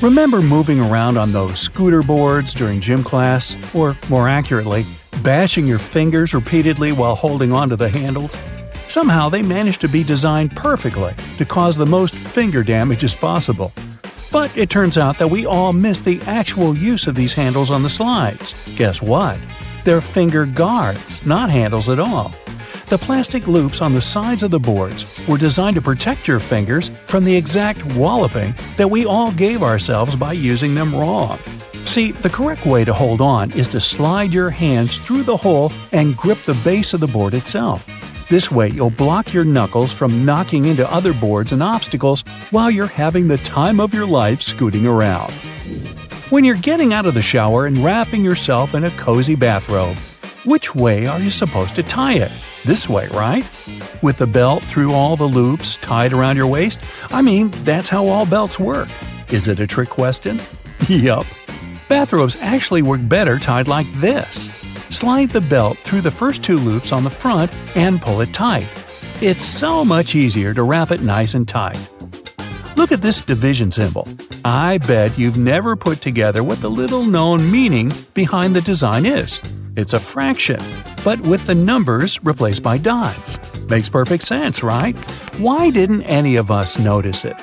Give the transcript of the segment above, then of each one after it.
Remember moving around on those scooter boards during gym class, or more accurately, bashing your fingers repeatedly while holding onto the handles? Somehow they managed to be designed perfectly to cause the most finger damage as possible. But it turns out that we all miss the actual use of these handles on the slides. Guess what? They're finger guards, not handles at all. The plastic loops on the sides of the boards were designed to protect your fingers from the exact walloping that we all gave ourselves by using them wrong. See, the correct way to hold on is to slide your hands through the hole and grip the base of the board itself. This way you'll block your knuckles from knocking into other boards and obstacles while you're having the time of your life scooting around. When you're getting out of the shower and wrapping yourself in a cozy bathrobe, which way are you supposed to tie it? This way, right? With the belt through all the loops tied around your waist? I mean, that's how all belts work. Is it a trick question? Yup. Bathrobes actually work better tied like this. Slide the belt through the first two loops on the front and pull it tight. It's so much easier to wrap it nice and tight. Look at this division symbol. I bet you've never put together what the little-known meaning behind the design is. It's a fraction, but with the numbers replaced by dots. Makes perfect sense, right? Why didn't any of us notice it?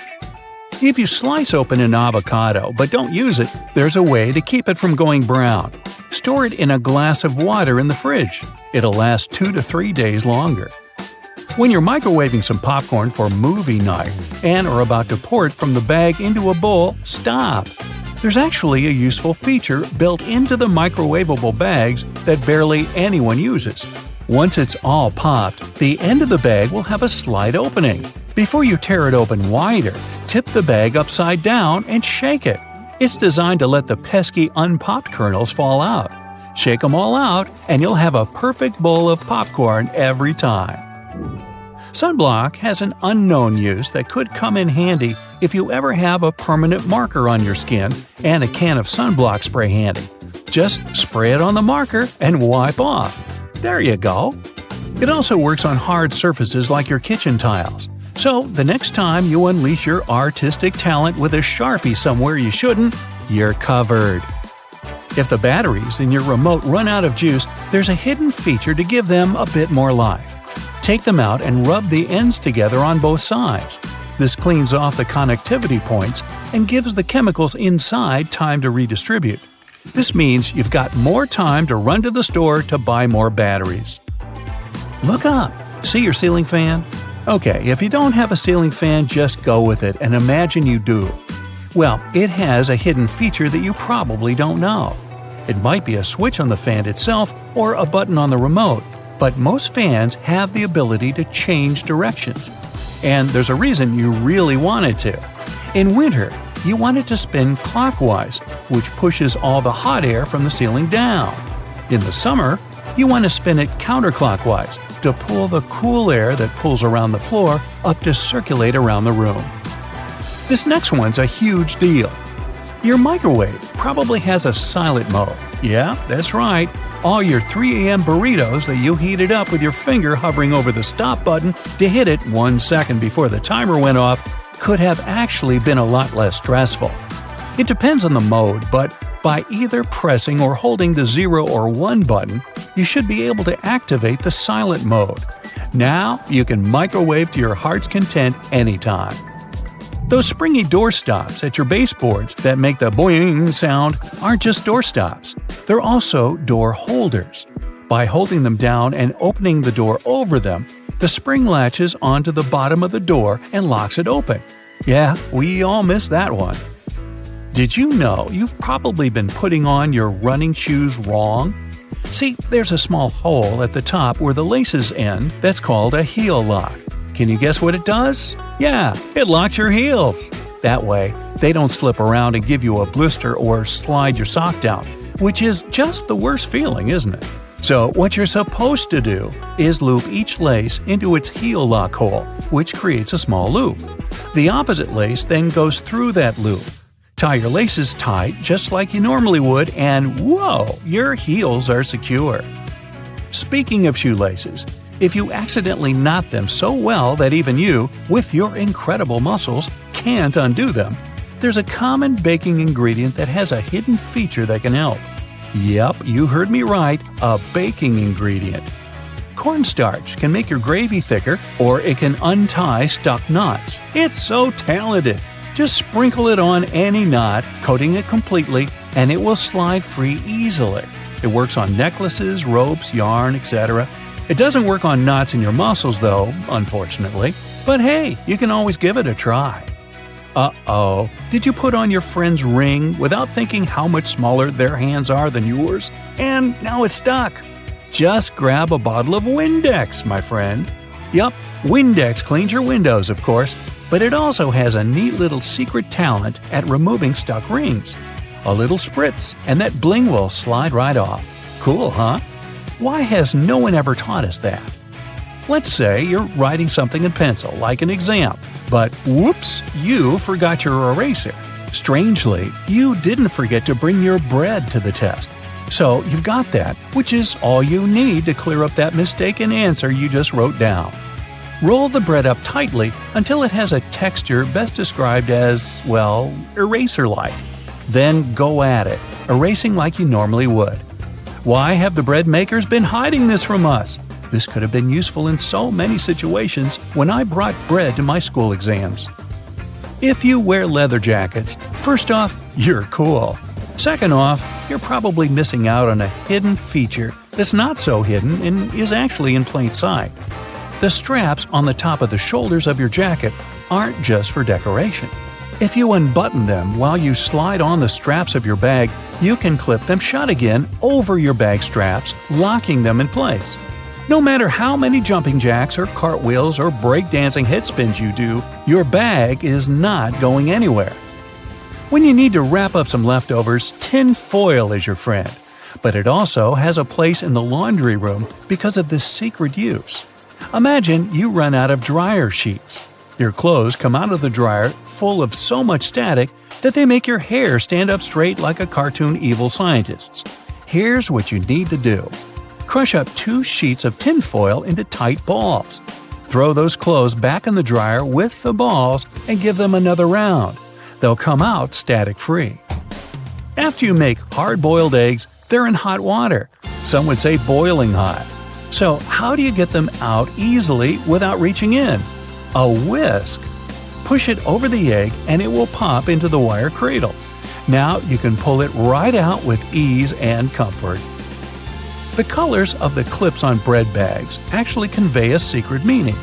If you slice open an avocado but don't use it, there's a way to keep it from going brown. Store it in a glass of water in the fridge. It'll last 2 to 3 days longer. When you're microwaving some popcorn for movie night and are about to pour it from the bag into a bowl, stop. There's actually a useful feature built into the microwavable bags that barely anyone uses. Once it's all popped, the end of the bag will have a slight opening. Before you tear it open wider, tip the bag upside down and shake it. It's designed to let the pesky unpopped kernels fall out. Shake them all out, and you'll have a perfect bowl of popcorn every time. Sunblock has an unknown use that could come in handy if you ever have a permanent marker on your skin and a can of sunblock spray handy. Just spray it on the marker and wipe off. There you go. It also works on hard surfaces like your kitchen tiles. So the next time you unleash your artistic talent with a Sharpie somewhere you shouldn't, you're covered. If the batteries in your remote run out of juice, there's a hidden feature to give them a bit more life. Take them out and rub the ends together on both sides. This cleans off the connectivity points and gives the chemicals inside time to redistribute. This means you've got more time to run to the store to buy more batteries. Look up. See your ceiling fan? Okay, if you don't have a ceiling fan, just go with it and imagine you do. Well, it has a hidden feature that you probably don't know. It might be a switch on the fan itself or a button on the remote, but most fans have the ability to change directions. And there's a reason you really want it to. In winter, you want it to spin clockwise, which pushes all the hot air from the ceiling down. In the summer, you want to spin it counterclockwise to pull the cool air that pulls around the floor up to circulate around the room. This next one's a huge deal. Your microwave probably has a silent mode. Yeah, that's right. All your 3 a.m. burritos that you heated up with your finger hovering over the stop button to hit it 1 second before the timer went off could have actually been a lot less stressful. It depends on the mode, but by either pressing or holding the 0 or 1 button, you should be able to activate the silent mode. Now you can microwave to your heart's content anytime. Those springy door stops at your baseboards that make the boing sound aren't just door stops. They're also door holders. By holding them down and opening the door over them, the spring latches onto the bottom of the door and locks it open. Yeah, we all miss that one. Did you know you've probably been putting on your running shoes wrong? See, there's a small hole at the top where the laces end that's called a heel lock. Can you guess what it does? Yeah, it locks your heels. That way, they don't slip around and give you a blister or slide your sock down, which is just the worst feeling, isn't it? So what you're supposed to do is loop each lace into its heel lock hole, which creates a small loop. The opposite lace then goes through that loop. Tie your laces tight just like you normally would, and whoa, your heels are secure. Speaking of shoelaces, if you accidentally knot them so well that even you, with your incredible muscles, can't undo them, there's a common baking ingredient that has a hidden feature that can help. Yep, you heard me right, a baking ingredient. Cornstarch can make your gravy thicker, or it can untie stuck knots. It's so talented! Just sprinkle it on any knot, coating it completely, and it will slide free easily. It works on necklaces, ropes, yarn, etc. It doesn't work on knots in your muscles though, unfortunately. But hey, you can always give it a try. Uh-oh, did you put on your friend's ring without thinking how much smaller their hands are than yours? And now it's stuck! Just grab a bottle of Windex, my friend. Yup, Windex cleans your windows, of course, but it also has a neat little secret talent at removing stuck rings. A little spritz, and that bling will slide right off. Cool, huh? Why has no one ever taught us that? Let's say you're writing something in pencil, like an exam, but whoops, you forgot your eraser. Strangely, you didn't forget to bring your bread to the test. So you've got that, which is all you need to clear up that mistaken answer you just wrote down. Roll the bread up tightly until it has a texture best described as, well, eraser-like. Then go at it, erasing like you normally would. Why have the bread makers been hiding this from us? This could have been useful in so many situations when I brought bread to my school exams. If you wear leather jackets, first off, you're cool. Second off, you're probably missing out on a hidden feature that's not so hidden and is actually in plain sight. The straps on the top of the shoulders of your jacket aren't just for decoration. If you unbutton them while you slide on the straps of your bag, you can clip them shut again over your bag straps, locking them in place. No matter how many jumping jacks or cartwheels or breakdancing head spins you do, your bag is not going anywhere. When you need to wrap up some leftovers, tin foil is your friend. But it also has a place in the laundry room because of this secret use. Imagine you run out of dryer sheets. Your clothes come out of the dryer full of so much static that they make your hair stand up straight like a cartoon evil scientist's. Here's what you need to do. Crush up 2 sheets of tinfoil into tight balls. Throw those clothes back in the dryer with the balls and give them another round. They'll come out static-free. After you make hard-boiled eggs, they're in hot water. Some would say boiling hot. So how do you get them out easily without reaching in? A whisk. Push it over the egg and it will pop into the wire cradle. Now you can pull it right out with ease and comfort. The colors of the clips on bread bags actually convey a secret meaning.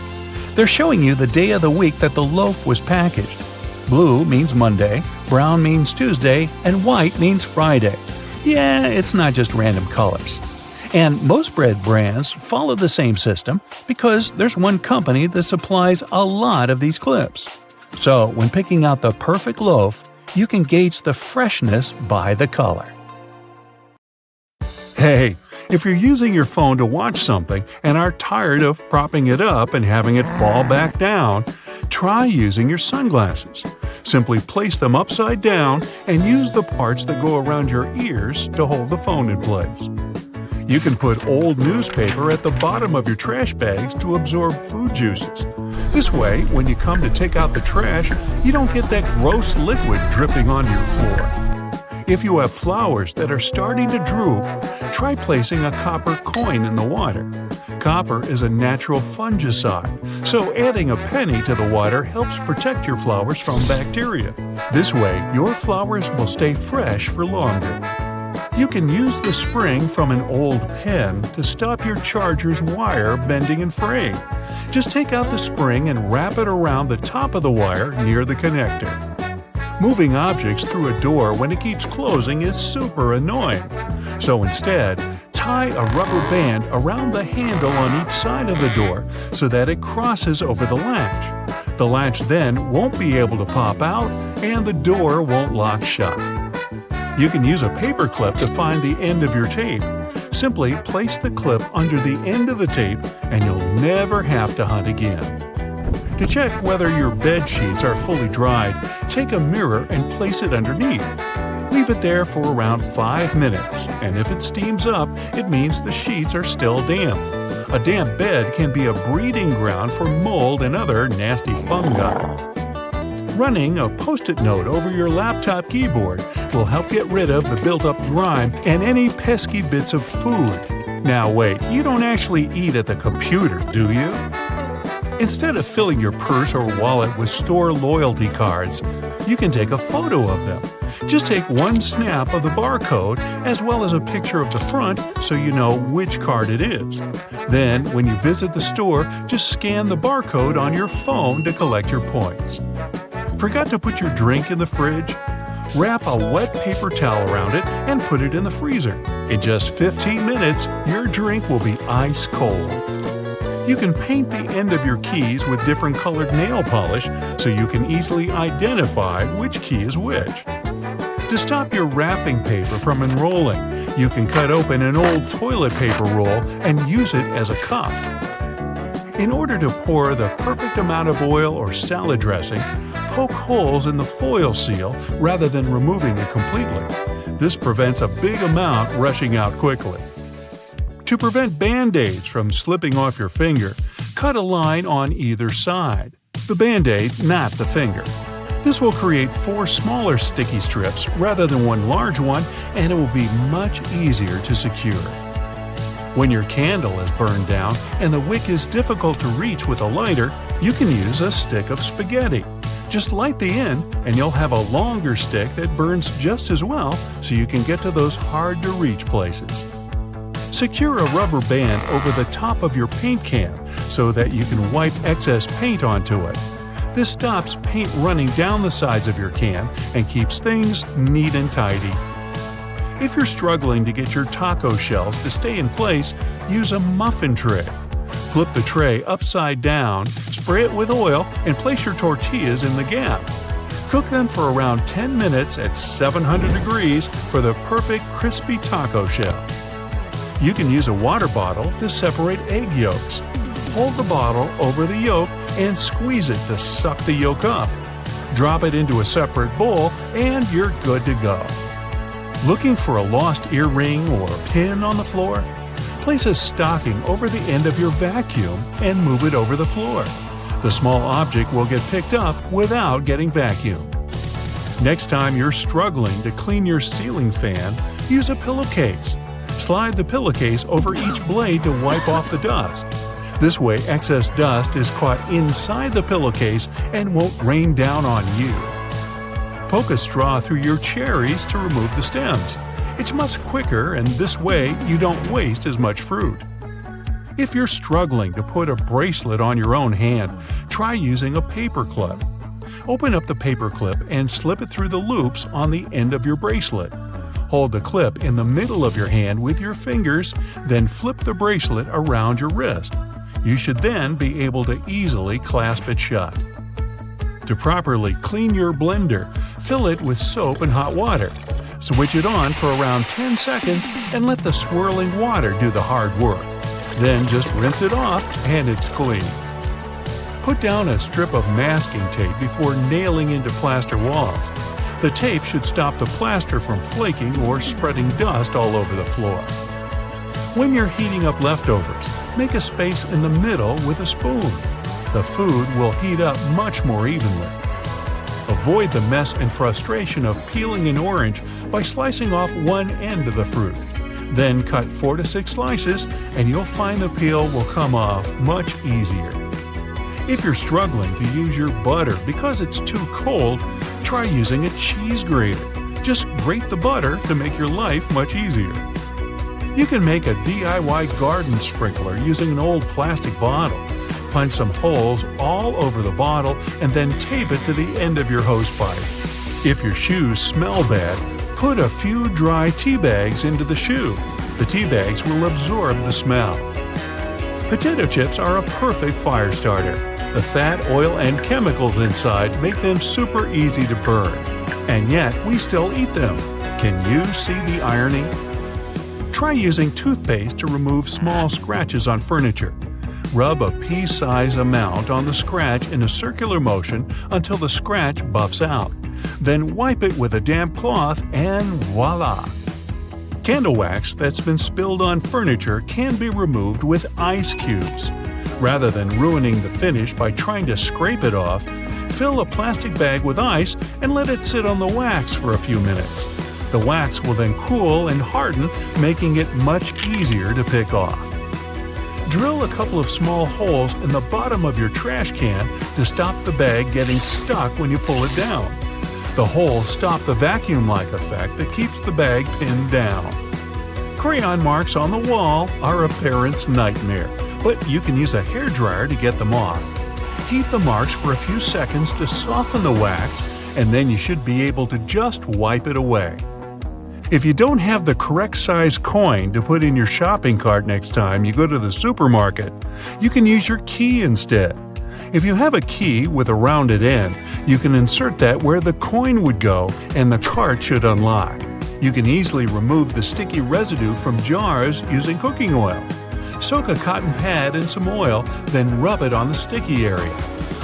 They're showing you the day of the week that the loaf was packaged. Blue means Monday, brown means Tuesday, and white means Friday. Yeah, it's not just random colors. And most bread brands follow the same system because there's one company that supplies a lot of these clips. So when picking out the perfect loaf, you can gauge the freshness by the color. Hey, if you're using your phone to watch something and are tired of propping it up and having it fall back down, try using your sunglasses. Simply place them upside down and use the parts that go around your ears to hold the phone in place. You can put old newspaper at the bottom of your trash bags to absorb food juices. This way, when you come to take out the trash, you don't get that gross liquid dripping onto your floor. If you have flowers that are starting to droop, try placing a copper coin in the water. Copper is a natural fungicide, so adding a penny to the water helps protect your flowers from bacteria. This way, your flowers will stay fresh for longer. You can use the spring from an old pen to stop your charger's wire bending and fraying. Just take out the spring and wrap it around the top of the wire near the connector. Moving objects through a door when it keeps closing is super annoying. So instead, tie a rubber band around the handle on each side of the door so that it crosses over the latch. The latch then won't be able to pop out and the door won't lock shut. You can use a paper clip to find the end of your tape. Simply place the clip under the end of the tape and you'll never have to hunt again. To check whether your bed sheets are fully dried, take a mirror and place it underneath. Leave it there for around 5 minutes, and if it steams up, it means the sheets are still damp. A damp bed can be a breeding ground for mold and other nasty fungi. Running a Post-it note over your laptop keyboard will help get rid of the built-up grime and any pesky bits of food. Now wait, you don't actually eat at the computer, do you? Instead of filling your purse or wallet with store loyalty cards, you can take a photo of them. Just take one snap of the barcode as well as a picture of the front so you know which card it is. Then, when you visit the store, just scan the barcode on your phone to collect your points. Forgot to put your drink in the fridge? Wrap a wet paper towel around it and put it in the freezer. In just 15 minutes, your drink will be ice cold. You can paint the end of your keys with different colored nail polish so you can easily identify which key is which. To stop your wrapping paper from unrolling, you can cut open an old toilet paper roll and use it as a cup. In order to pour the perfect amount of oil or salad dressing, poke holes in the foil seal rather than removing it completely. This prevents a big amount rushing out quickly. To prevent Band-Aids from slipping off your finger, cut a line on either side. The Band-Aid, not the finger. This will create 4 smaller sticky strips rather than one large one, and it will be much easier to secure. When your candle is burned down and the wick is difficult to reach with a lighter, you can use a stick of spaghetti. Just light the end, and you'll have a longer stick that burns just as well, so you can get to those hard-to-reach places. Secure a rubber band over the top of your paint can so that you can wipe excess paint onto it. This stops paint running down the sides of your can and keeps things neat and tidy. If you're struggling to get your taco shells to stay in place, use a muffin tray. Flip the tray upside down, spray it with oil, and place your tortillas in the gap. Cook them for around 10 minutes at 700 degrees for the perfect crispy taco shell. You can use a water bottle to separate egg yolks. Hold the bottle over the yolk and squeeze it to suck the yolk up. Drop it into a separate bowl and you're good to go. Looking for a lost earring or pin on the floor? Place a stocking over the end of your vacuum and move it over the floor. The small object will get picked up without getting vacuumed. Next time you're struggling to clean your ceiling fan, use a pillowcase. Slide the pillowcase over each blade to wipe off the dust. This way, excess dust is caught inside the pillowcase and won't rain down on you. Poke a straw through your cherries to remove the stems. It's much quicker, and this way you don't waste as much fruit. If you're struggling to put a bracelet on your own hand, try using a paper clip. Open up the paper clip and slip it through the loops on the end of your bracelet. Hold the clip in the middle of your hand with your fingers, then flip the bracelet around your wrist. You should then be able to easily clasp it shut. To properly clean your blender, fill it with soap and hot water. Switch it on for around 10 seconds and let the swirling water do the hard work. Then just rinse it off and it's clean. Put down a strip of masking tape before nailing into plaster walls. The tape should stop the plaster from flaking or spreading dust all over the floor. When you're heating up leftovers, make a space in the middle with a spoon. The food will heat up much more evenly. Avoid the mess and frustration of peeling an orange by slicing off one end of the fruit. Then cut 4 to 6 slices and you'll find the peel will come off much easier. If you're struggling to use your butter because it's too cold, try using a cheese grater. Just grate the butter to make your life much easier. You can make a DIY garden sprinkler using an old plastic bottle. Punch some holes all over the bottle and then tape it to the end of your hose pipe. If your shoes smell bad, put a few dry tea bags into the shoe. The tea bags will absorb the smell. Potato chips are a perfect fire starter. The fat, oil, and chemicals inside make them super easy to burn. And yet, we still eat them. Can you see the irony? Try using toothpaste to remove small scratches on furniture. Rub a pea-size amount on the scratch in a circular motion until the scratch buffs out. Then wipe it with a damp cloth and voila! Candle wax that's been spilled on furniture can be removed with ice cubes. Rather than ruining the finish by trying to scrape it off, Fill a plastic bag with ice and let it sit on the wax for a few minutes. The wax will then cool and harden, making it much easier to pick off. Drill a couple of small holes in the bottom of your trash can to stop the bag getting stuck when you pull it down. The holes stop the vacuum-like effect that keeps the bag pinned down. Crayon marks on the wall are a parent's nightmare, but you can use a hairdryer to get them off. Heat the marks for a few seconds to soften the wax, and then you should be able to just wipe it away. If you don't have the correct size coin to put in your shopping cart next time you go to the supermarket, you can use your key instead. If you have a key with a rounded end, you can insert that where the coin would go and the cart should unlock. You can easily remove the sticky residue from jars using cooking oil. Soak a cotton pad in some oil, then rub it on the sticky area.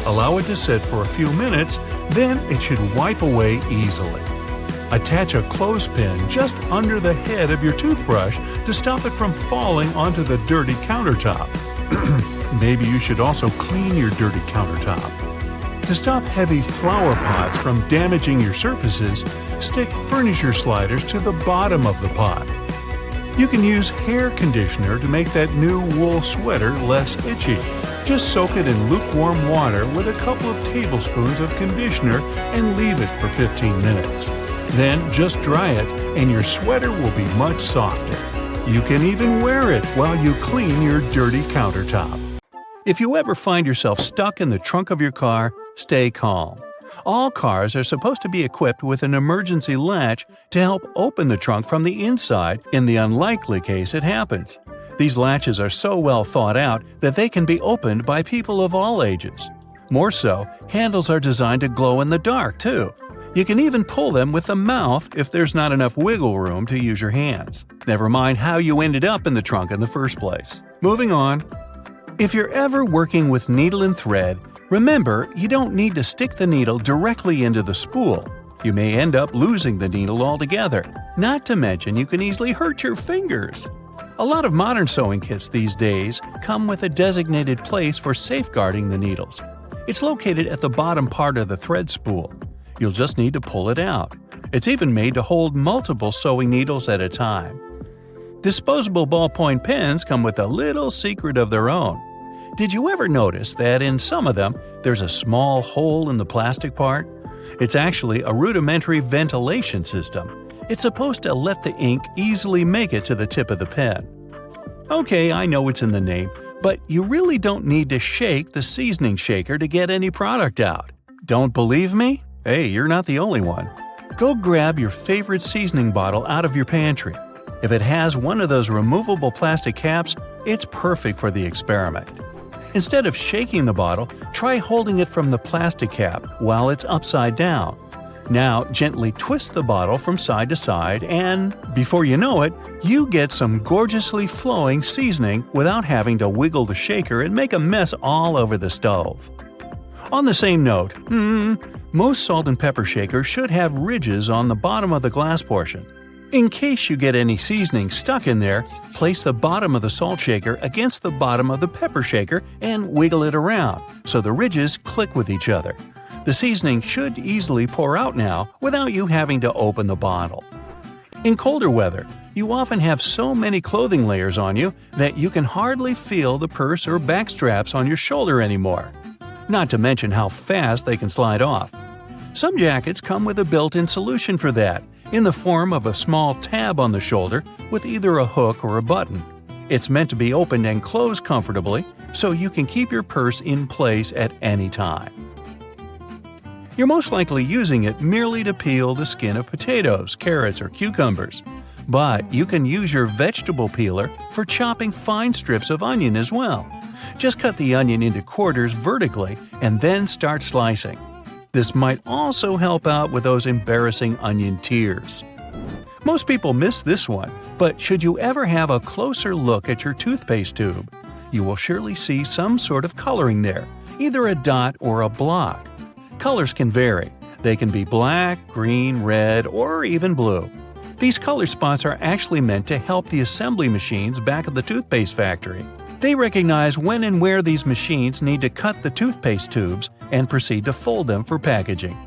Allow it to sit for a few minutes, then it should wipe away easily. Attach a clothespin just under the head of your toothbrush to stop it from falling onto the dirty countertop. Maybe you should also clean your dirty countertop. To stop heavy flower pots from damaging your surfaces, stick furniture sliders to the bottom of the pot. You can use hair conditioner to make that new wool sweater less itchy. Just soak it in lukewarm water with a couple of tablespoons of conditioner and leave it for 15 minutes. Then just dry it and your sweater will be much softer. You can even wear it while you clean your dirty countertop. If you ever find yourself stuck in the trunk of your car, stay calm. All cars are supposed to be equipped with an emergency latch to help open the trunk from the inside in the unlikely case it happens. These latches are so well thought out that they can be opened by people of all ages. More so, handles are designed to glow in the dark, too. You can even pull them with the mouth if there's not enough wiggle room to use your hands. Never mind how you ended up in the trunk in the first place. Moving on. If you're ever working with needle and thread, remember you don't need to stick the needle directly into the spool. You may end up losing the needle altogether. Not to mention you can easily hurt your fingers. A lot of modern sewing kits these days come with a designated place for safeguarding the needles. It's located at the bottom part of the thread spool. You'll just need to pull it out. It's even made to hold multiple sewing needles at a time. Disposable ballpoint pens come with a little secret of their own. Did you ever notice that in some of them, there's a small hole in the plastic part? It's actually a rudimentary ventilation system. It's supposed to let the ink easily make it to the tip of the pen. Okay, I know it's in the name, but you really don't need to shake the seasoning shaker to get any product out. Don't believe me? Hey, you're not the only one. Go grab your favorite seasoning bottle out of your pantry. If it has one of those removable plastic caps, it's perfect for the experiment. Instead of shaking the bottle, try holding it from the plastic cap while it's upside down. Now, gently twist the bottle from side to side and, before you know it, you get some gorgeously flowing seasoning without having to wiggle the shaker and make a mess all over the stove. On the same note, most salt and pepper shakers should have ridges on the bottom of the glass portion. In case you get any seasoning stuck in there, place the bottom of the salt shaker against the bottom of the pepper shaker and wiggle it around so the ridges click with each other. The seasoning should easily pour out now without you having to open the bottle. In colder weather, you often have so many clothing layers on you that you can hardly feel the purse or back straps on your shoulder anymore. Not to mention how fast they can slide off. Some jackets come with a built-in solution for that, in the form of a small tab on the shoulder with either a hook or a button. It's meant to be opened and closed comfortably, so you can keep your purse in place at any time. You're most likely using it merely to peel the skin of potatoes, carrots, or cucumbers. But you can use your vegetable peeler for chopping fine strips of onion as well. Just cut the onion into quarters vertically and then start slicing. This might also help out with those embarrassing onion tears. Most people miss this one, but should you ever have a closer look at your toothpaste tube, you will surely see some sort of coloring there, either a dot or a block. Colors can vary. They can be black, green, red, or even blue. These color spots are actually meant to help the assembly machines back at the toothpaste factory. They recognize when and where these machines need to cut the toothpaste tubes and proceed to fold them for packaging.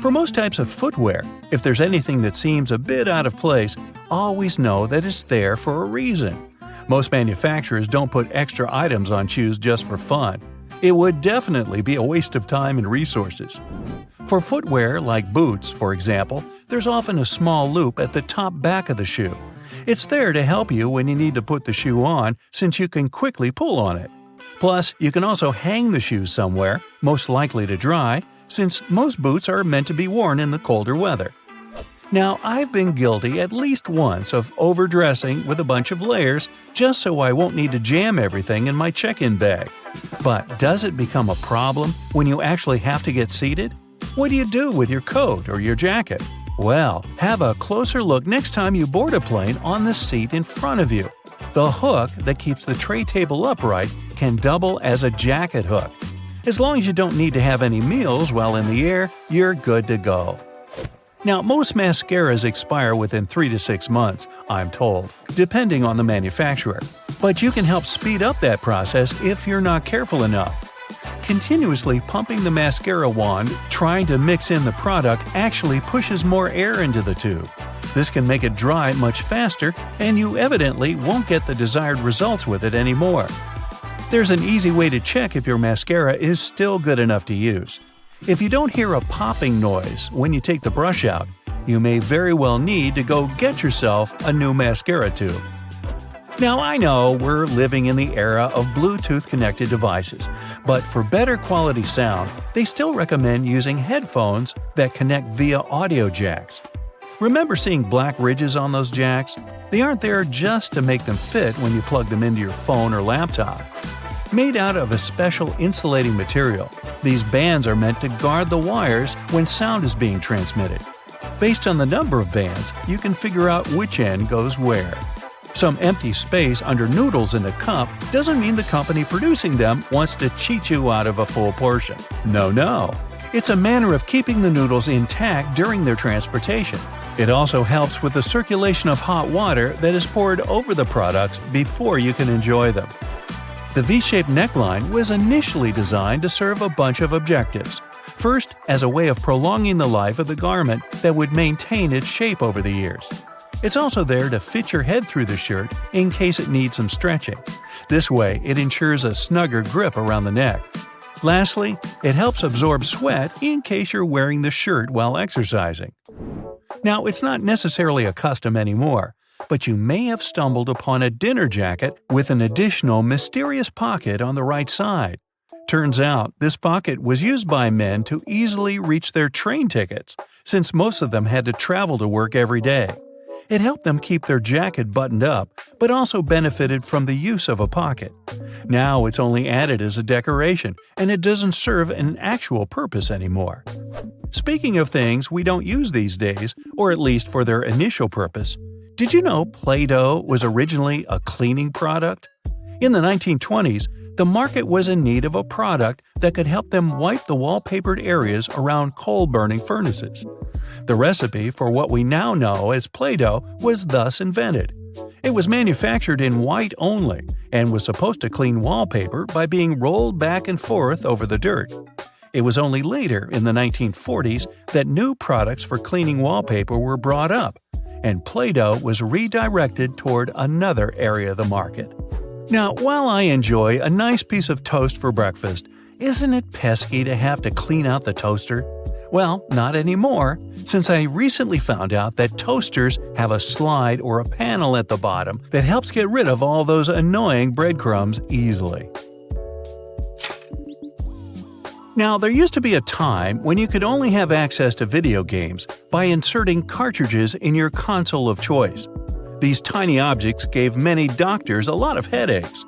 For most types of footwear, if there's anything that seems a bit out of place, always know that it's there for a reason. Most manufacturers don't put extra items on shoes just for fun. It would definitely be a waste of time and resources. For footwear like boots, for example, there's often a small loop at the top back of the shoe. It's there to help you when you need to put the shoe on, since you can quickly pull on it. Plus, you can also hang the shoes somewhere, most likely to dry, since most boots are meant to be worn in the colder weather. Now, I've been guilty at least once of overdressing with a bunch of layers just so I won't need to jam everything in my check-in bag. But does it become a problem when you actually have to get seated? What do you do with your coat or your jacket? Well, have a closer look next time you board a plane on the seat in front of you. The hook that keeps the tray table upright can double as a jacket hook. As long as you don't need to have any meals while in the air, you're good to go. Now, most mascaras expire within 3 to 6 months, I'm told, depending on the manufacturer. But you can help speed up that process if you're not careful enough. Continuously pumping the mascara wand, trying to mix in the product actually pushes more air into the tube. This can make it dry much faster, and you evidently won't get the desired results with it anymore. There's an easy way to check if your mascara is still good enough to use. If you don't hear a popping noise when you take the brush out, you may very well need to go get yourself a new mascara tube. Now, I know we're living in the era of Bluetooth-connected devices, but for better quality sound, they still recommend using headphones that connect via audio jacks. Remember seeing black ridges on those jacks? They aren't there just to make them fit when you plug them into your phone or laptop. Made out of a special insulating material, these bands are meant to guard the wires when sound is being transmitted. Based on the number of bands, you can figure out which end goes where. Some empty space under noodles in a cup doesn't mean the company producing them wants to cheat you out of a full portion. No. It's a manner of keeping the noodles intact during their transportation. It also helps with the circulation of hot water that is poured over the products before you can enjoy them. The V-shaped neckline was initially designed to serve a bunch of objectives. First, as a way of prolonging the life of the garment that would maintain its shape over the years. It's also there to fit your head through the shirt in case it needs some stretching. This way, it ensures a snugger grip around the neck. Lastly, it helps absorb sweat in case you're wearing the shirt while exercising. Now, it's not necessarily a custom anymore, but you may have stumbled upon a dinner jacket with an additional mysterious pocket on the right side. Turns out, this pocket was used by men to easily reach their train tickets, since most of them had to travel to work every day. It helped them keep their jacket buttoned up, but also benefited from the use of a pocket. Now it's only added as a decoration, and it doesn't serve an actual purpose anymore. Speaking of things we don't use these days, or at least for their initial purpose, did you know Play-Doh was originally a cleaning product? In the 1920s, the market was in need of a product that could help them wipe the wallpapered areas around coal-burning furnaces. The recipe for what we now know as Play-Doh was thus invented. It was manufactured in white only and was supposed to clean wallpaper by being rolled back and forth over the dirt. It was only later, in the 1940s, that new products for cleaning wallpaper were brought up, and Play-Doh was redirected toward another area of the market. Now, while I enjoy a nice piece of toast for breakfast, isn't it pesky to have to clean out the toaster? Well, not anymore, since I recently found out that toasters have a slide or a panel at the bottom that helps get rid of all those annoying breadcrumbs easily. Now, there used to be a time when you could only have access to video games by inserting cartridges in your console of choice. These tiny objects gave many doctors a lot of headaches.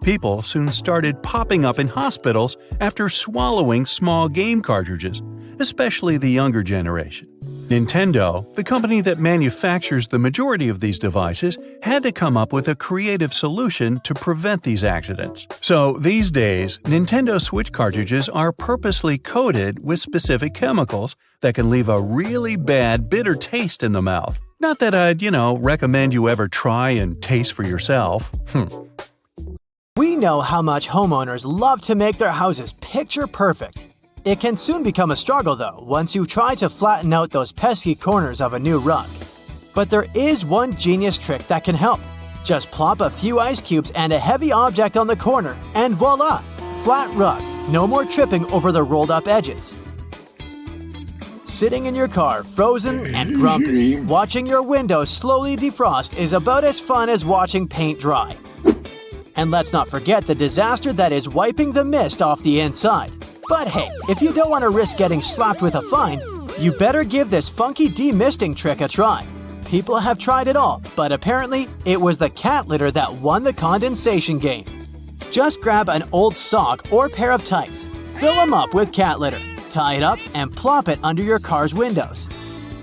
People soon started popping up in hospitals after swallowing small game cartridges, especially the younger generation. Nintendo, the company that manufactures the majority of these devices, had to come up with a creative solution to prevent these accidents. So these days, Nintendo Switch cartridges are purposely coated with specific chemicals that can leave a really bad, bitter taste in the mouth. Not that I'd, recommend you ever try and taste for yourself. We know how much homeowners love to make their houses picture perfect. It can soon become a struggle though once you try to flatten out those pesky corners of a new rug. But there is one genius trick that can help. Just plop a few ice cubes and a heavy object on the corner and voila! Flat rug, no more tripping over the rolled up edges. Sitting in your car, frozen and grumpy, watching your windows slowly defrost is about as fun as watching paint dry. And let's not forget the disaster that is wiping the mist off the inside. But hey, if you don't want to risk getting slapped with a fine, you better give this funky demisting trick a try. People have tried it all, but apparently it was the cat litter that won the condensation game. Just grab an old sock or pair of tights, fill them up with cat litter, tie it up, and plop it under your car's windows.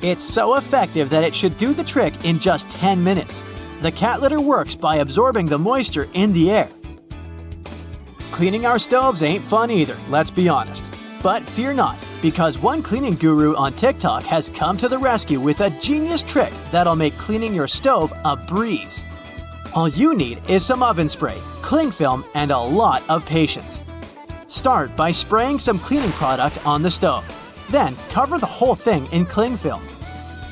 It's so effective that it should do the trick in just 10 minutes. The cat litter works by absorbing the moisture in the air. Cleaning our stoves ain't fun either, let's be honest. But fear not, because one cleaning guru on TikTok has come to the rescue with a genius trick that'll make cleaning your stove a breeze. All you need is some oven spray, cling film, and a lot of patience. Start by spraying some cleaning product on the stove. Then cover the whole thing in cling film.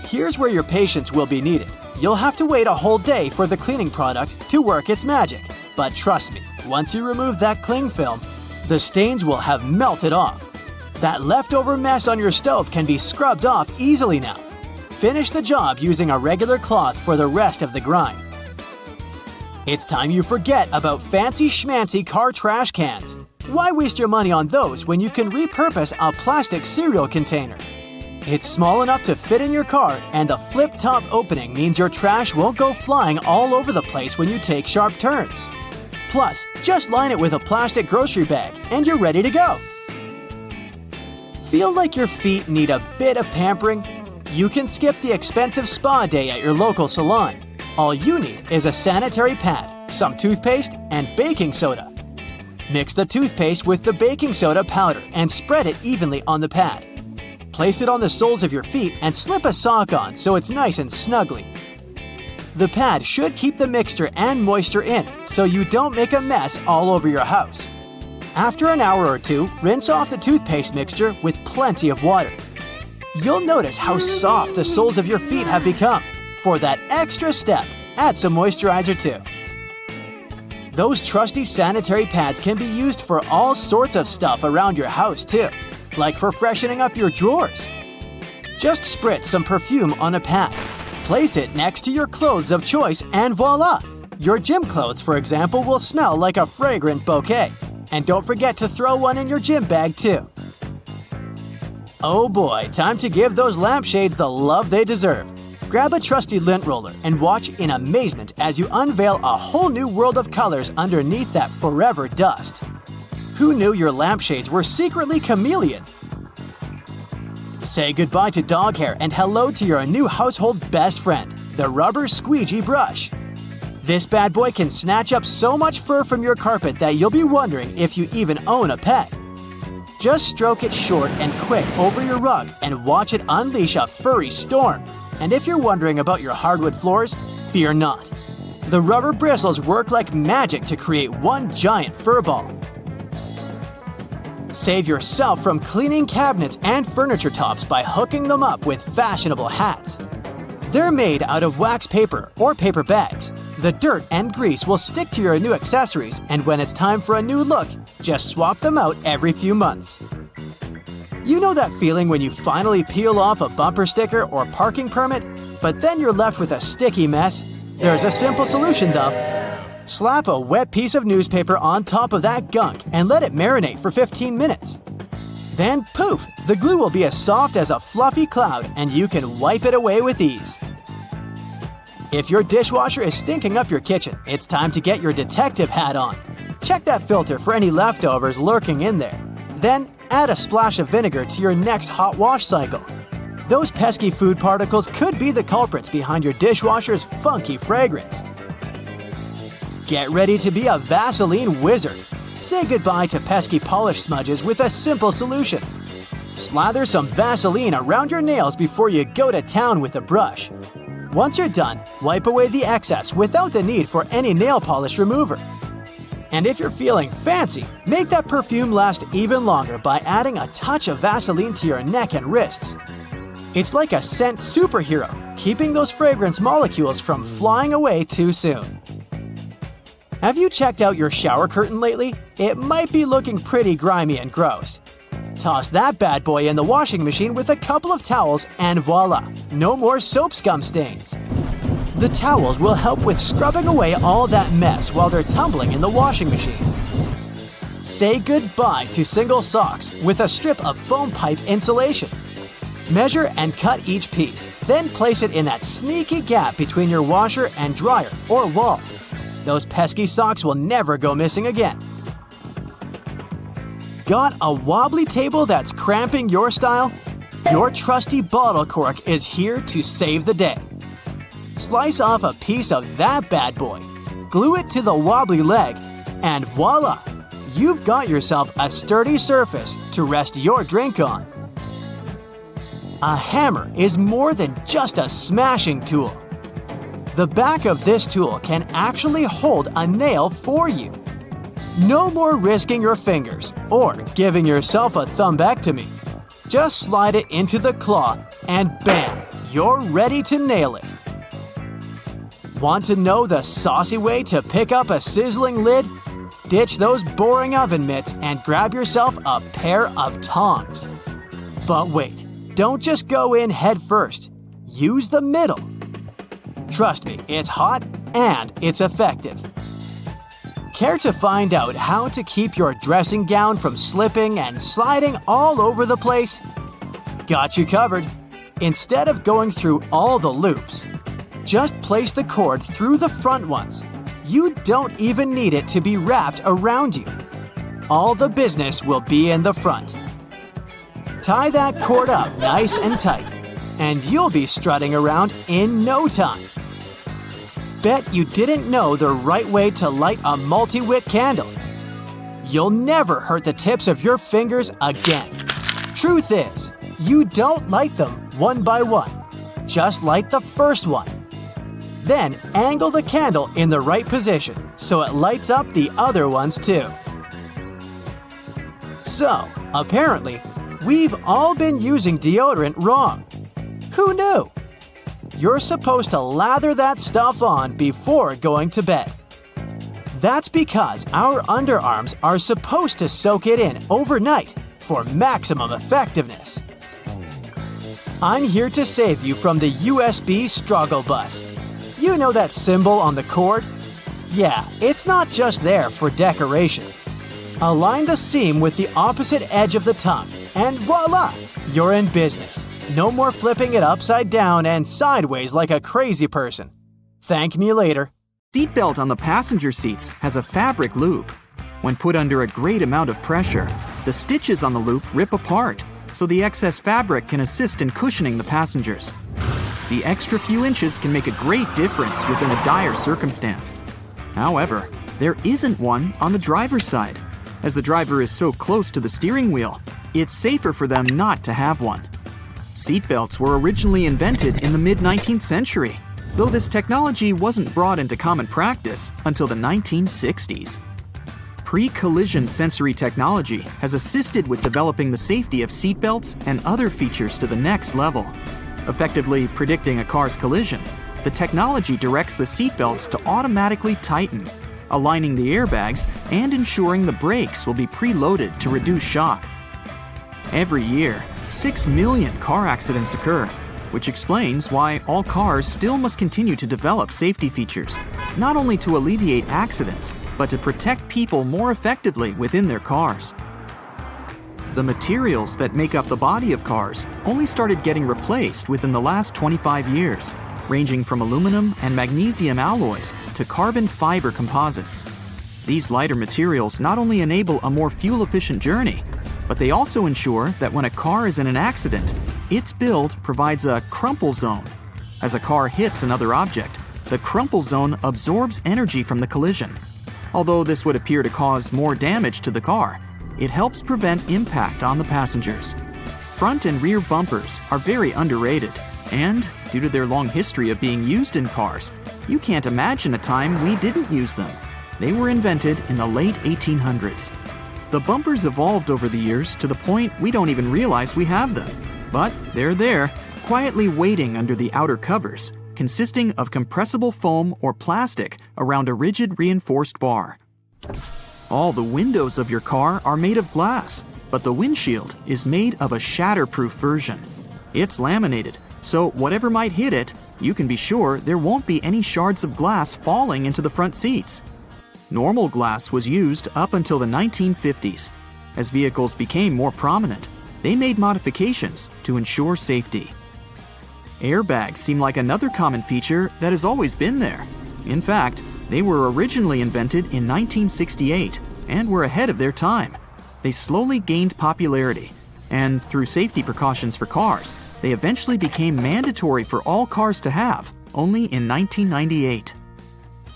Here's where your patience will be needed. You'll have to wait a whole day for the cleaning product to work its magic. But trust me, once you remove that cling film, the stains will have melted off. That leftover mess on your stove can be scrubbed off easily now. Finish the job using a regular cloth for the rest of the grind. It's time you forget about fancy schmancy car trash cans. Why waste your money on those when you can repurpose a plastic cereal container? It's small enough to fit in your car, and the flip-top opening means your trash won't go flying all over the place when you take sharp turns. Plus, just line it with a plastic grocery bag, and you're ready to go. Feel like your feet need a bit of pampering? You can skip the expensive spa day at your local salon. All you need is a sanitary pad, some toothpaste, and baking soda. Mix the toothpaste with the baking soda powder and spread it evenly on the pad. Place it on the soles of your feet and slip a sock on so it's nice and snuggly. The pad should keep the mixture and moisture in so you don't make a mess all over your house. After an hour or two, rinse off the toothpaste mixture with plenty of water. You'll notice how soft the soles of your feet have become. For that extra step, add some moisturizer too. Those trusty sanitary pads can be used for all sorts of stuff around your house too, like for freshening up your drawers. Just spritz some perfume on a pad. Place it next to your clothes of choice and voila! Your gym clothes, for example, will smell like a fragrant bouquet. And don't forget to throw one in your gym bag too. Oh boy, time to give those lampshades the love they deserve. Grab a trusty lint roller and watch in amazement as you unveil a whole new world of colors underneath that forever dust. Who knew your lampshades were secretly chameleon? Say goodbye to dog hair and hello to your new household best friend, the rubber squeegee brush. This bad boy can snatch up so much fur from your carpet that you'll be wondering if you even own a pet. Just stroke it short and quick over your rug and watch it unleash a furry storm. And if you're wondering about your hardwood floors, fear not. The rubber bristles work like magic to create one giant fur ball. Save yourself from cleaning cabinets and furniture tops by hooking them up with fashionable hats. They're made out of wax paper or paper bags. The dirt and grease will stick to your new accessories, and when it's time for a new look, just swap them out every few months. You know that feeling when you finally peel off a bumper sticker or parking permit, but then you're left with a sticky mess? There's a simple solution though. Slap a wet piece of newspaper on top of that gunk and let it marinate for 15 minutes. Then poof, the glue will be as soft as a fluffy cloud and you can wipe it away with ease. If your dishwasher is stinking up your kitchen, it's time to get your detective hat on. Check that filter for any leftovers lurking in there. Then add a splash of vinegar to your next hot wash cycle. Those pesky food particles could be the culprits behind your dishwasher's funky fragrance. Get ready to be a Vaseline wizard. Say goodbye to pesky polish smudges with a simple solution. Slather some Vaseline around your nails before you go to town with a brush. Once you're done, wipe away the excess without the need for any nail polish remover. And if you're feeling fancy, make that perfume last even longer by adding a touch of Vaseline to your neck and wrists. It's like a scent superhero, keeping those fragrance molecules from flying away too soon. Have you checked out your shower curtain lately? It might be looking pretty grimy and gross. Toss that bad boy in the washing machine with a couple of towels and voila, no more soap scum stains. The towels will help with scrubbing away all that mess while they're tumbling in the washing machine. Say goodbye to single socks with a strip of foam pipe insulation. Measure and cut each piece, then place it in that sneaky gap between your washer and dryer or wall. Those pesky socks will never go missing again. Got a wobbly table that's cramping your style? Your trusty bottle cork is here to save the day. Slice off a piece of that bad boy, glue it to the wobbly leg, and voila! You've got yourself a sturdy surface to rest your drink on. A hammer is more than just a smashing tool. The back of this tool can actually hold a nail for you. No more risking your fingers or giving yourself a thumbectomy. Just slide it into the claw and bam, you're ready to nail it. Want to know the saucy way to pick up a sizzling lid? Ditch those boring oven mitts and grab yourself a pair of tongs. But wait, don't just go in head first. Use the middle. Trust me, it's hot and it's effective. Care to find out how to keep your dressing gown from slipping and sliding all over the place? Got you covered. Instead of going through all the loops, just place the cord through the front ones. You don't even need it to be wrapped around you. All the business will be in the front. Tie that cord up nice and tight, and you'll be strutting around in no time. Bet you didn't know the right way to light a multi-wick candle. You'll never hurt the tips of your fingers again. Truth is, you don't light them one by one. Just light the first one. Then angle the candle in the right position so it lights up the other ones too. So, apparently, we've all been using deodorant wrong. Who knew? You're supposed to lather that stuff on before going to bed. That's because our underarms are supposed to soak it in overnight for maximum effectiveness. I'm here to save you from the USB struggle bus. You know that symbol on the cord? Yeah, it's not just there for decoration. Align the seam with the opposite edge of the tongue, and voila! You're in business. No more flipping it upside down and sideways like a crazy person. Thank me later. Seatbelt on the passenger seats has a fabric loop. When put under a great amount of pressure, the stitches on the loop rip apart, so the excess fabric can assist in cushioning the passengers. The extra few inches can make a great difference within a dire circumstance. However, there isn't one on the driver's side. As the driver is so close to the steering wheel, it's safer for them not to have one. Seatbelts were originally invented in the mid-19th century, though this technology wasn't brought into common practice until the 1960s. Pre-collision sensory technology has assisted with developing the safety of seatbelts and other features to the next level. Effectively predicting a car's collision, the technology directs the seatbelts to automatically tighten, aligning the airbags and ensuring the brakes will be preloaded to reduce shock. Every year, 6 million car accidents occur, which explains why all cars still must continue to develop safety features, not only to alleviate accidents, but to protect people more effectively within their cars. The materials that make up the body of cars only started getting replaced within the last 25 years, ranging from aluminum and magnesium alloys to carbon fiber composites. These lighter materials not only enable a more fuel-efficient journey, but they also ensure that when a car is in an accident, its build provides a crumple zone. As a car hits another object, the crumple zone absorbs energy from the collision. Although this would appear to cause more damage to the car, it helps prevent impact on the passengers. Front and rear bumpers are very underrated, and due to their long history of being used in cars, you can't imagine a time we didn't use them. They were invented in the late 1800s. The bumpers evolved over the years to the point we don't even realize we have them. But they're there, quietly waiting under the outer covers, consisting of compressible foam or plastic around a rigid reinforced bar. All the windows of your car are made of glass, but the windshield is made of a shatterproof version. It's laminated, so whatever might hit it, you can be sure there won't be any shards of glass falling into the front seats. Normal glass was used up until the 1950s. As vehicles became more prominent, they made modifications to ensure safety. Airbags seem like another common feature that has always been there. In fact, they were originally invented in 1968 and were ahead of their time. They slowly gained popularity, and through safety precautions for cars, they eventually became mandatory for all cars to have, only in 1998.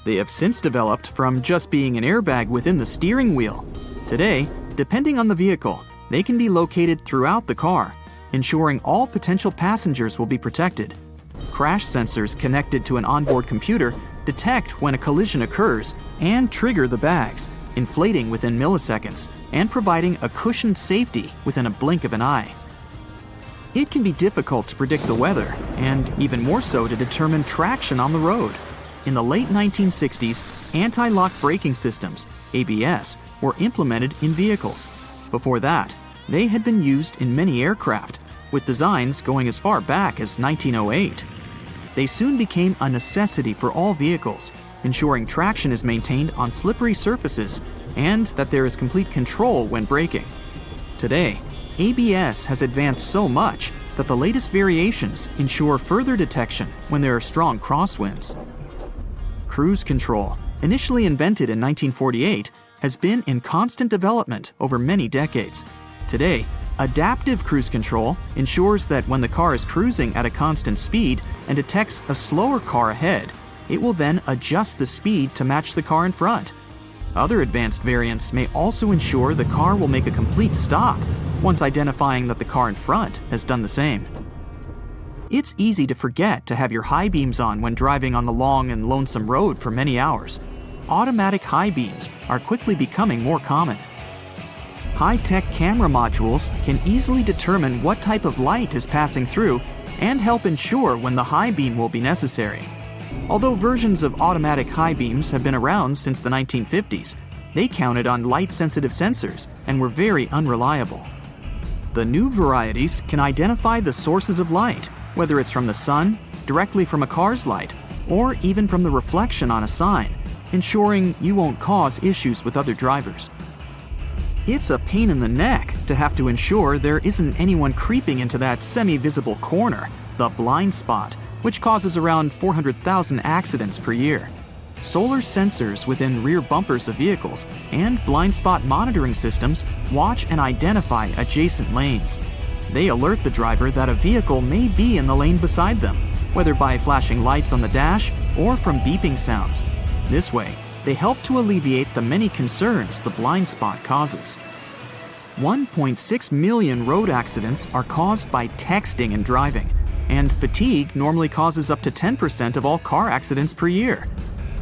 They have since developed from just being an airbag within the steering wheel. Today, depending on the vehicle, they can be located throughout the car, ensuring all potential passengers will be protected. Crash sensors connected to an onboard computer detect when a collision occurs and trigger the bags, inflating within milliseconds and providing a cushioned safety within a blink of an eye. It can be difficult to predict the weather, and even more so to determine traction on the road. In the late 1960s, anti-lock braking systems, ABS, were implemented in vehicles. Before that, they had been used in many aircraft, with designs going as far back as 1908. They soon became a necessity for all vehicles, ensuring traction is maintained on slippery surfaces and that there is complete control when braking. Today, ABS has advanced so much that the latest variations ensure further detection when there are strong crosswinds. Cruise control, initially invented in 1948, has been in constant development over many decades. Today, adaptive cruise control ensures that when the car is cruising at a constant speed and detects a slower car ahead, it will then adjust the speed to match the car in front. Other advanced variants may also ensure the car will make a complete stop once identifying that the car in front has done the same. It's easy to forget to have your high beams on when driving on the long and lonesome road for many hours. Automatic high beams are quickly becoming more common. High-tech camera modules can easily determine what type of light is passing through and help ensure when the high beam will be necessary. Although versions of automatic high beams have been around since the 1950s, they counted on light-sensitive sensors and were very unreliable. The new varieties can identify the sources of light, whether it's from the sun, directly from a car's light, or even from the reflection on a sign, ensuring you won't cause issues with other drivers. It's a pain in the neck to have to ensure there isn't anyone creeping into that semi-visible corner, the blind spot, which causes around 400,000 accidents per year. Solar sensors within rear bumpers of vehicles and blind spot monitoring systems watch and identify adjacent lanes. They alert the driver that a vehicle may be in the lane beside them, whether by flashing lights on the dash or from beeping sounds. This way, they help to alleviate the many concerns the blind spot causes. 1.6 million road accidents are caused by texting and driving, and fatigue normally causes up to 10% of all car accidents per year.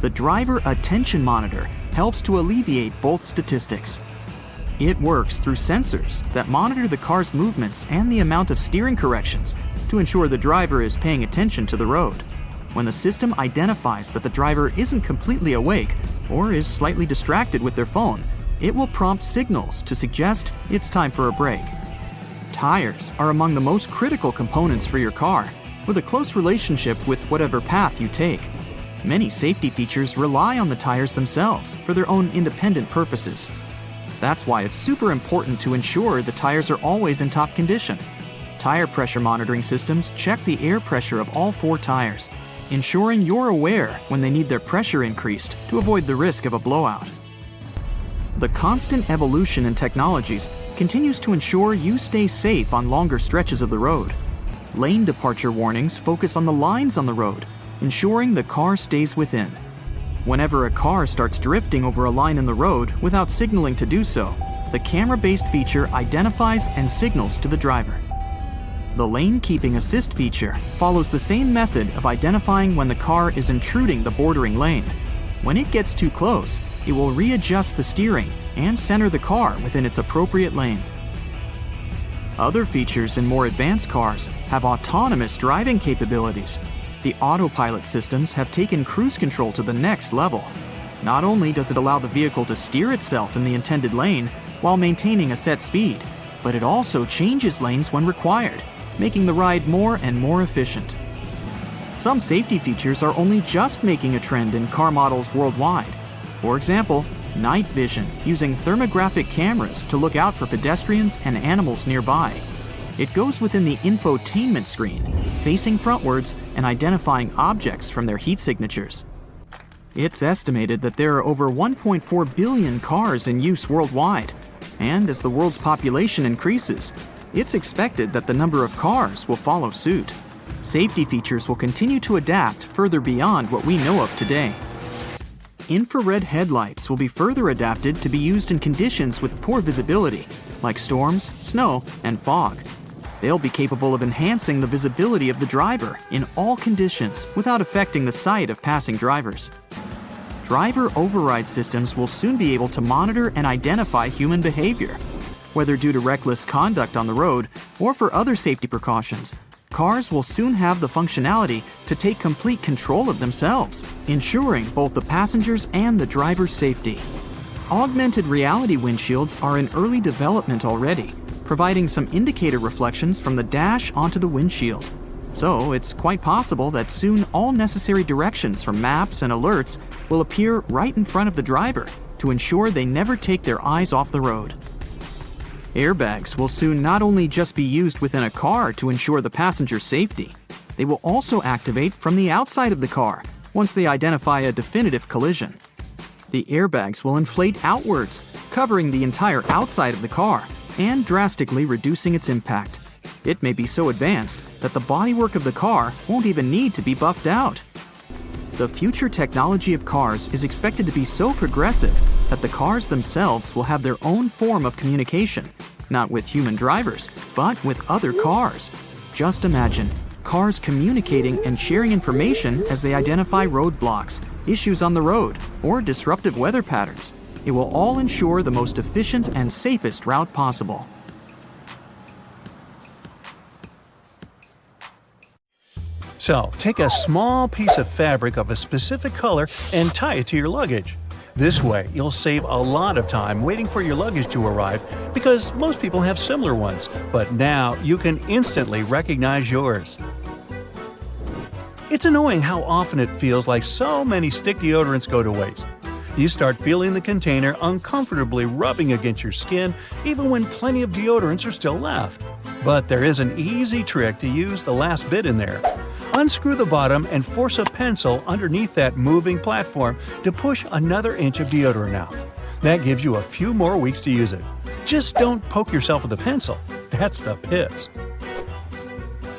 The Driver Attention Monitor helps to alleviate both statistics. It works through sensors that monitor the car's movements and the amount of steering corrections to ensure the driver is paying attention to the road. When the system identifies that the driver isn't completely awake or is slightly distracted with their phone, it will prompt signals to suggest it's time for a break. Tires are among the most critical components for your car, with a close relationship with whatever path you take. Many safety features rely on the tires themselves for their own independent purposes. That's why it's super important to ensure the tires are always in top condition. Tire pressure monitoring systems check the air pressure of all 4 tires, ensuring you're aware when they need their pressure increased to avoid the risk of a blowout. The constant evolution in technologies continues to ensure you stay safe on longer stretches of the road. Lane departure warnings focus on the lines on the road, ensuring the car stays within. Whenever a car starts drifting over a line in the road without signaling to do so, the camera-based feature identifies and signals to the driver. The lane keeping assist feature follows the same method of identifying when the car is intruding the bordering lane. When it gets too close, It will readjust the steering and center the car within its appropriate lane. Other features in more advanced cars have autonomous driving capabilities. The autopilot systems have taken cruise control to the next level. Not only does it allow the vehicle to steer itself in the intended lane while maintaining a set speed, but it also changes lanes when required, making the ride more and more efficient. Some safety features are only just making a trend in car models worldwide. For example, night vision using thermographic cameras to look out for pedestrians and animals nearby. It goes within the infotainment screen, facing frontwards and identifying objects from their heat signatures. It's estimated that there are over 1.4 billion cars in use worldwide, and as the world's population increases, it's expected that the number of cars will follow suit. Safety features will continue to adapt further beyond what we know of today. Infrared headlights will be further adapted to be used in conditions with poor visibility, like storms, snow, and fog. They'll be capable of enhancing the visibility of the driver in all conditions without affecting the sight of passing drivers. Driver override systems will soon be able to monitor and identify human behavior. Whether due to reckless conduct on the road or for other safety precautions, cars will soon have the functionality to take complete control of themselves, ensuring both the passengers and the driver's safety. Augmented reality windshields are in early development already, providing some indicator reflections from the dash onto the windshield. So it's quite possible that soon all necessary directions from maps and alerts will appear right in front of the driver to ensure they never take their eyes off the road. Airbags will soon not only just be used within a car to ensure the passenger's safety, they will also activate from the outside of the car once they identify a definitive collision. The airbags will inflate outwards, covering the entire outside of the car and drastically reducing its impact. It may be so advanced that the bodywork of the car won't even need to be buffed out. The future technology of cars is expected to be so progressive that the cars themselves will have their own form of communication, not with human drivers, but with other cars. Just imagine cars communicating and sharing information as they identify roadblocks, issues on the road, or disruptive weather patterns. It will all ensure the most efficient and safest route possible. So, take a small piece of fabric of a specific color and tie it to your luggage. This way, you'll save a lot of time waiting for your luggage to arrive because most people have similar ones, but now you can instantly recognize yours. It's annoying how often it feels like so many stick deodorants go to waste. You start feeling the container uncomfortably rubbing against your skin even when plenty of deodorants are still left. But there is an easy trick to use the last bit in there. Unscrew the bottom and force a pencil underneath that moving platform to push another inch of deodorant out. That gives you a few more weeks to use it. Just don't poke yourself with a pencil. That's the pits.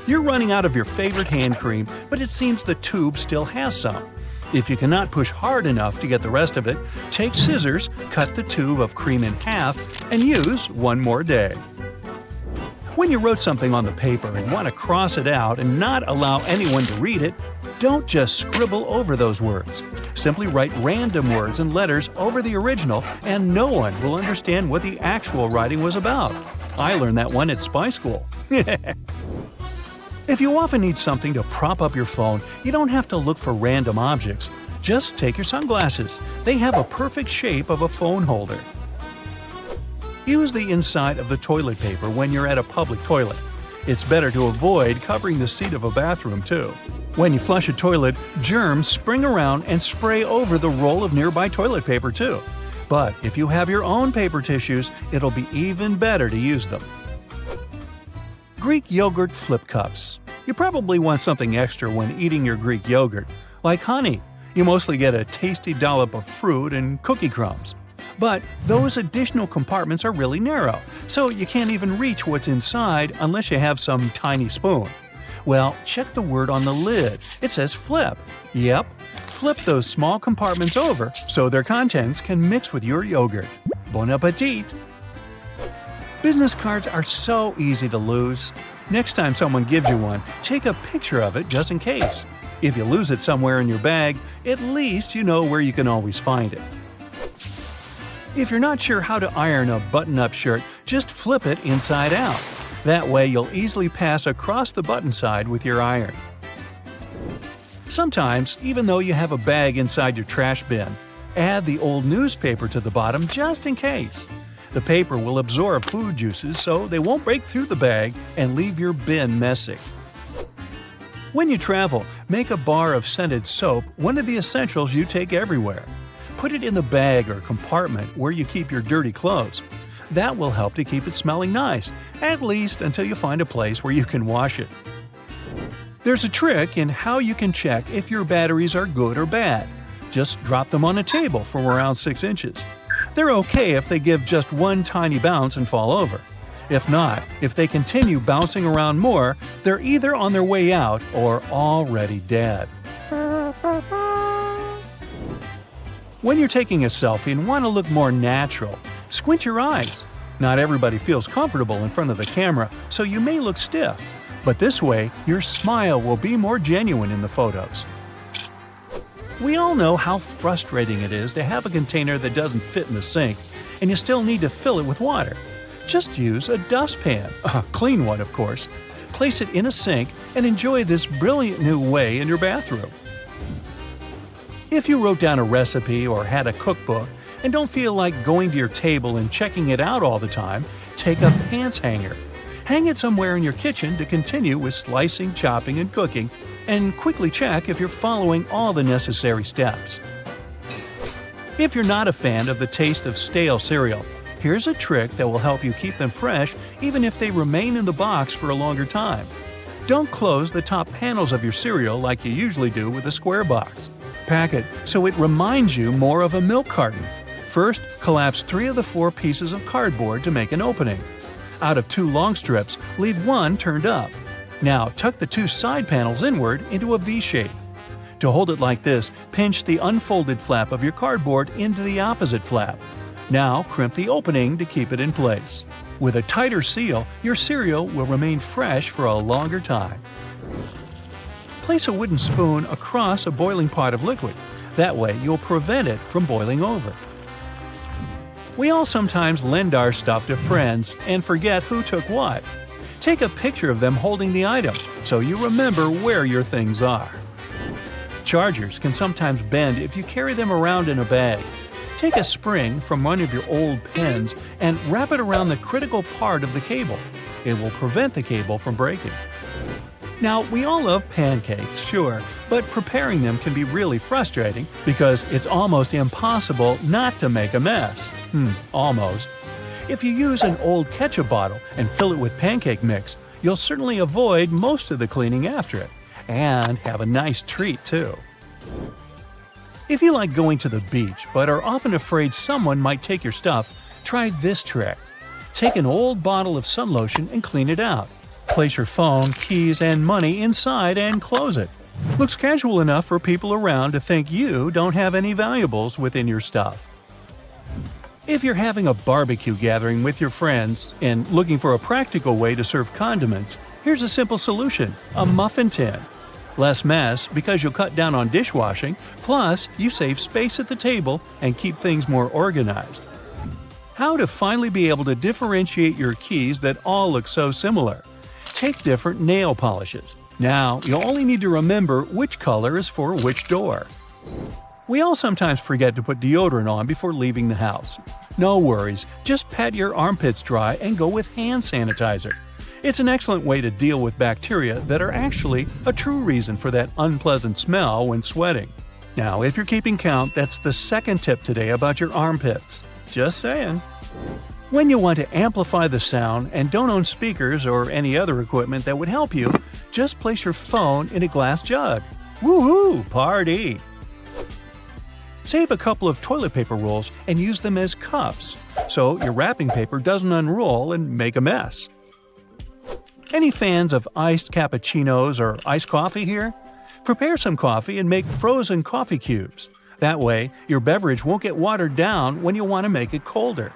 You're running out of your favorite hand cream, but it seems the tube still has some. If you cannot push hard enough to get the rest of it, take scissors, cut the tube of cream in half, and use one more day. When you wrote something on the paper and want to cross it out and not allow anyone to read it, don't just scribble over those words. Simply write random words and letters over the original and no one will understand what the actual writing was about. I learned that one at spy school. If you often need something to prop up your phone, you don't have to look for random objects. Just take your sunglasses. They have a perfect shape of a phone holder. Use the inside of the toilet paper when you're at a public toilet. It's better to avoid covering the seat of a bathroom, too. When you flush a toilet, germs spring around and spray over the roll of nearby toilet paper, too. But if you have your own paper tissues, it'll be even better to use them. Greek yogurt flip cups. You probably want something extra when eating your Greek yogurt, like honey. You mostly get a tasty dollop of fruit and cookie crumbs. But those additional compartments are really narrow, so you can't even reach what's inside unless you have some tiny spoon. Well, check the word on the lid. It says flip. Yep, flip those small compartments over so their contents can mix with your yogurt. Bon appetit! Business cards are so easy to lose. Next time someone gives you one, take a picture of it just in case. If you lose it somewhere in your bag, at least you know where you can always find it. If you're not sure how to iron a button-up shirt, just flip it inside out. That way you'll easily pass across the button side with your iron. Sometimes, even though you have a bag inside your trash bin, add the old newspaper to the bottom just in case. The paper will absorb food juices so they won't break through the bag and leave your bin messy. When you travel, make a bar of scented soap one of the essentials you take everywhere. Put it in the bag or compartment where you keep your dirty clothes. That will help to keep it smelling nice, at least until you find a place where you can wash it. There's a trick in how you can check if your batteries are good or bad. Just drop them on a table from around 6 inches. They're okay if they give just one tiny bounce and fall over. If not, if they continue bouncing around more, they're either on their way out or already dead. When you're taking a selfie and want to look more natural, squint your eyes. Not everybody feels comfortable in front of the camera, so you may look stiff. But this way, your smile will be more genuine in the photos. We all know how frustrating it is to have a container that doesn't fit in the sink, and you still need to fill it with water. Just use a dustpan, a clean one of course. Place it in a sink and enjoy this brilliant new way in your bathroom. If you wrote down a recipe or had a cookbook and don't feel like going to your table and checking it out all the time, take a pants hanger. Hang it somewhere in your kitchen to continue with slicing, chopping, and cooking, and quickly check if you're following all the necessary steps. If you're not a fan of the taste of stale cereal, here's a trick that will help you keep them fresh even if they remain in the box for a longer time. Don't close the top panels of your cereal like you usually do with a square box. Pack it so it reminds you more of a milk carton. First, collapse 3 of the 4 pieces of cardboard to make an opening. Out of 2 long strips, leave 1 turned up. Now tuck the 2 side panels inward into a V shape. To hold it like this, pinch the unfolded flap of your cardboard into the opposite flap. Now crimp the opening to keep it in place. With a tighter seal, your cereal will remain fresh for a longer time. Place a wooden spoon across a boiling pot of liquid. That way you'll prevent it from boiling over. We all sometimes lend our stuff to friends and forget who took what. Take a picture of them holding the item so you remember where your things are. Chargers can sometimes bend if you carry them around in a bag. Take a spring from one of your old pens and wrap it around the critical part of the cable. It will prevent the cable from breaking. Now, we all love pancakes, sure, but preparing them can be really frustrating because it's almost impossible not to make a mess. Almost. If you use an old ketchup bottle and fill it with pancake mix, you'll certainly avoid most of the cleaning after it, and have a nice treat too. If you like going to the beach but are often afraid someone might take your stuff, try this trick. Take an old bottle of sun lotion and clean it out. Place your phone, keys, and money inside and close it. Looks casual enough for people around to think you don't have any valuables within your stuff. If you're having a barbecue gathering with your friends and looking for a practical way to serve condiments, here's a simple solution: a muffin tin. Less mess because you'll cut down on dishwashing, plus you save space at the table and keep things more organized. How to finally be able to differentiate your keys that all look so similar. Take different nail polishes. Now, you'll only need to remember which color is for which door. We all sometimes forget to put deodorant on before leaving the house. No worries, just pat your armpits dry and go with hand sanitizer. It's an excellent way to deal with bacteria that are actually a true reason for that unpleasant smell when sweating. Now, if you're keeping count, that's the second tip today about your armpits. Just saying. When you want to amplify the sound and don't own speakers or any other equipment that would help you, just place your phone in a glass jug. Woohoo! Party! Save a couple of toilet paper rolls and use them as cups, so your wrapping paper doesn't unroll and make a mess. Any fans of iced cappuccinos or iced coffee here? Prepare some coffee and make frozen coffee cubes. That way, your beverage won't get watered down when you want to make it colder.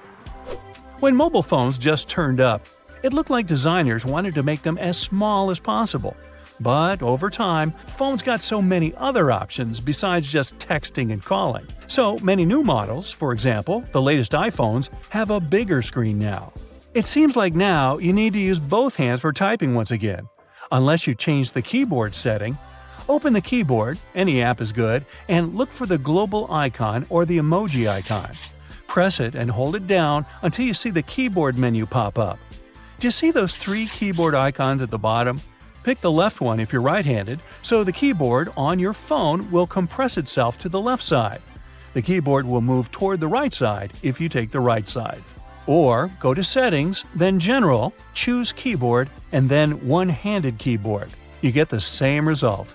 When mobile phones just turned up, it looked like designers wanted to make them as small as possible. But over time, phones got so many other options besides just texting and calling. So many new models, for example, the latest iPhones, have a bigger screen now. It seems like now you need to use both hands for typing once again. Unless you change the keyboard setting. Open the keyboard, any app is good, and look for the global icon or the emoji icon. Press it and hold it down until you see the keyboard menu pop up. Do you see those 3 keyboard icons at the bottom? Pick the left one if you're right-handed, so the keyboard on your phone will compress itself to the left side. The keyboard will move toward the right side if you take the right side. Or go to Settings, then General, choose Keyboard, and then One-Handed Keyboard. You get the same result.